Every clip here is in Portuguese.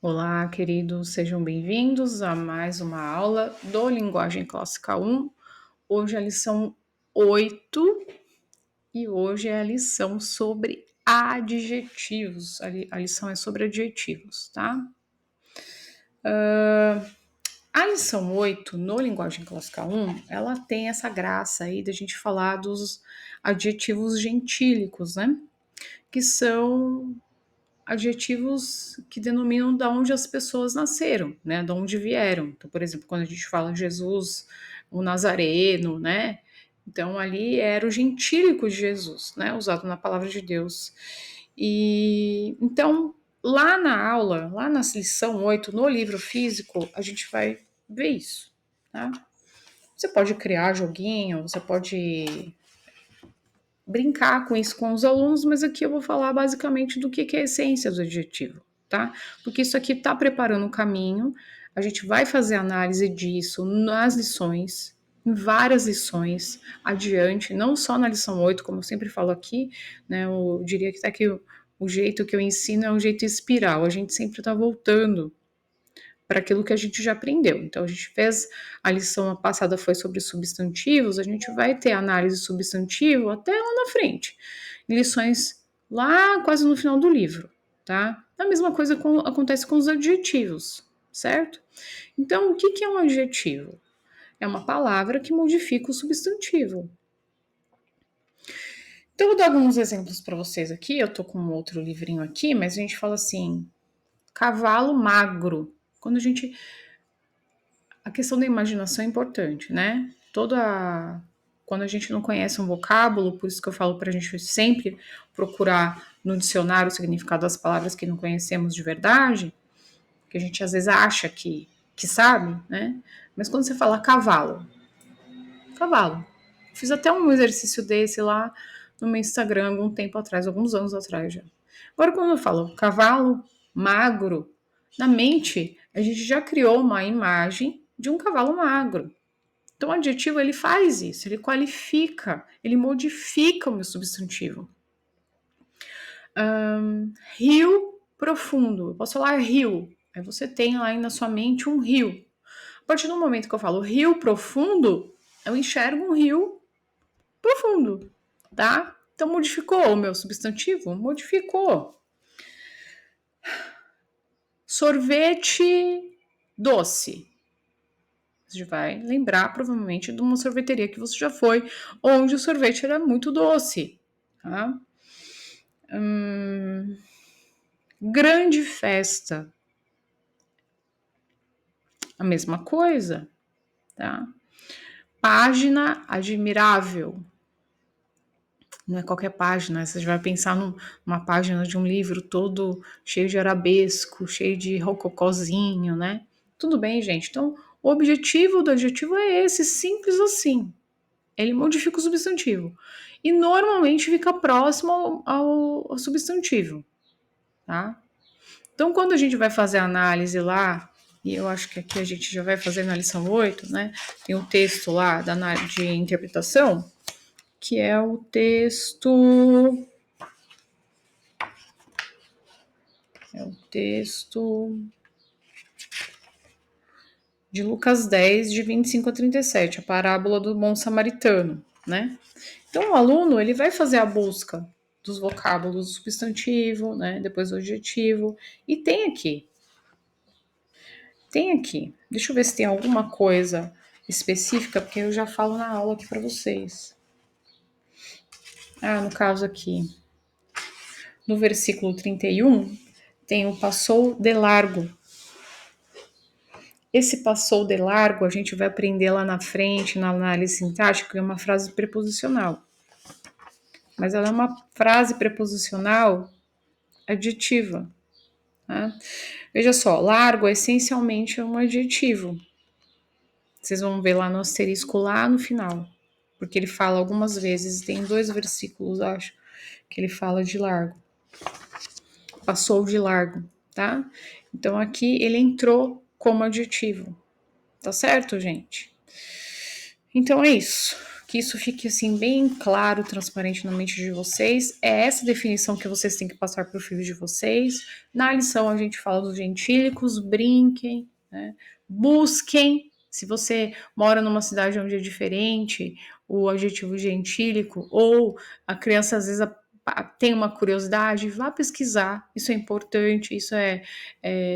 Olá, queridos, sejam bem-vindos a mais uma aula do Linguagem Clássica 1. Hoje é a lição 8 e hoje é a lição sobre adjetivos. A lição é sobre adjetivos, tá? A lição 8 no Linguagem Clássica 1, ela tem essa graça aí da gente falar dos adjetivos gentílicos, né? Que são adjetivos que denominam de onde as pessoas nasceram, né? De onde vieram. Então, por exemplo, quando a gente fala Jesus, o Nazareno, né? Então, ali era o gentílico de Jesus, né? Usado na palavra de Deus. E então, lá na aula, lá na lição 8, no livro físico, a gente vai ver isso, tá? Você pode criar joguinho, você pode brincar com isso com os alunos, mas aqui eu vou falar basicamente do que é a essência do adjetivo, tá? Porque isso aqui está preparando o caminho, a gente vai fazer análise disso nas lições, em várias lições adiante, não só na lição 8, como eu sempre falo aqui, né? Eu diria que tá aqui o jeito que eu ensino é um jeito espiral, a gente sempre está voltando para aquilo que a gente já aprendeu. Então, a gente fez, a lição passada foi sobre substantivos, a gente vai ter análise substantivo até lá na frente, em lições lá quase no final do livro, tá? A mesma coisa acontece com os adjetivos, certo? Então, o que é um adjetivo? É uma palavra que modifica o substantivo. Então, eu vou dar alguns exemplos para vocês aqui. Eu tô com um outro livrinho aqui, mas a gente fala assim: cavalo magro. Quando a questão da imaginação é importante, né? Quando a gente não conhece um vocábulo, por isso que eu falo para a gente sempre procurar no dicionário o significado das palavras que não conhecemos de verdade, que a gente às vezes acha que sabe, né? Mas quando você fala cavalo, cavalo. Fiz até um exercício desse lá no meu Instagram algum tempo atrás, alguns anos atrás já. Agora, quando eu falo cavalo magro, na mente a gente já criou uma imagem de um cavalo magro. Então, o adjetivo ele faz isso, ele qualifica, ele modifica o meu substantivo. Rio profundo, eu posso falar rio, aí você tem lá na sua mente um rio. A partir do momento que eu falo rio profundo, eu enxergo um rio profundo, tá? Então, modificou o meu substantivo? Modificou. Sorvete doce. Você vai lembrar, provavelmente, de uma sorveteria que você já foi, onde o sorvete era muito doce, tá? Grande festa. A mesma coisa, tá? Página admirável. Não é qualquer página, você vai pensar numa página de um livro todo cheio de arabesco, cheio de rococozinho, né? Tudo bem, gente. Então, o objetivo do adjetivo é esse, simples assim. Ele modifica o substantivo. E normalmente fica próximo ao substantivo, tá? Então, quando a gente vai fazer a análise lá, e eu acho que aqui a gente já vai fazer na lição 8, né? Tem um texto lá de interpretação, que é o texto. É o texto de Lucas 10, de 25 a 37, a parábola do bom samaritano, né? Então, o aluno, ele vai fazer a busca dos vocábulos do substantivo, né? Depois do adjetivo, e tem aqui. Deixa eu ver se tem alguma coisa específica, porque eu já falo na aula aqui para vocês. No caso aqui, no versículo 31, tem o passou de largo. Esse passou de largo, a gente vai aprender lá na frente, na análise sintática, que é uma frase preposicional. Mas ela é uma frase preposicional adjetiva. Tá? Veja só, largo essencialmente é um adjetivo. Vocês vão ver lá no asterisco lá no final. Porque ele fala algumas vezes, tem 2 versículos, acho, que ele fala de largo. Passou de largo, tá? Então aqui ele entrou como adjetivo. Tá certo, gente? Então é isso. que isso fique assim bem claro, transparente na mente de vocês. É essa definição que vocês têm que passar para o filho de vocês. Na lição a gente fala dos gentílicos, brinquem, né? Busquem. Se você mora numa cidade onde é diferente o adjetivo gentílico, ou a criança às vezes tem uma curiosidade, vá pesquisar. Isso é importante, isso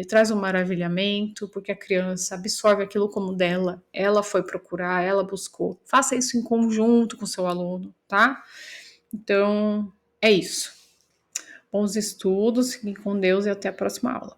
traz um maravilhamento, porque a criança absorve aquilo como dela, ela foi procurar, ela buscou. Faça isso em conjunto com o seu aluno, tá? Então, é isso. Bons estudos, fiquem com Deus e até a próxima aula.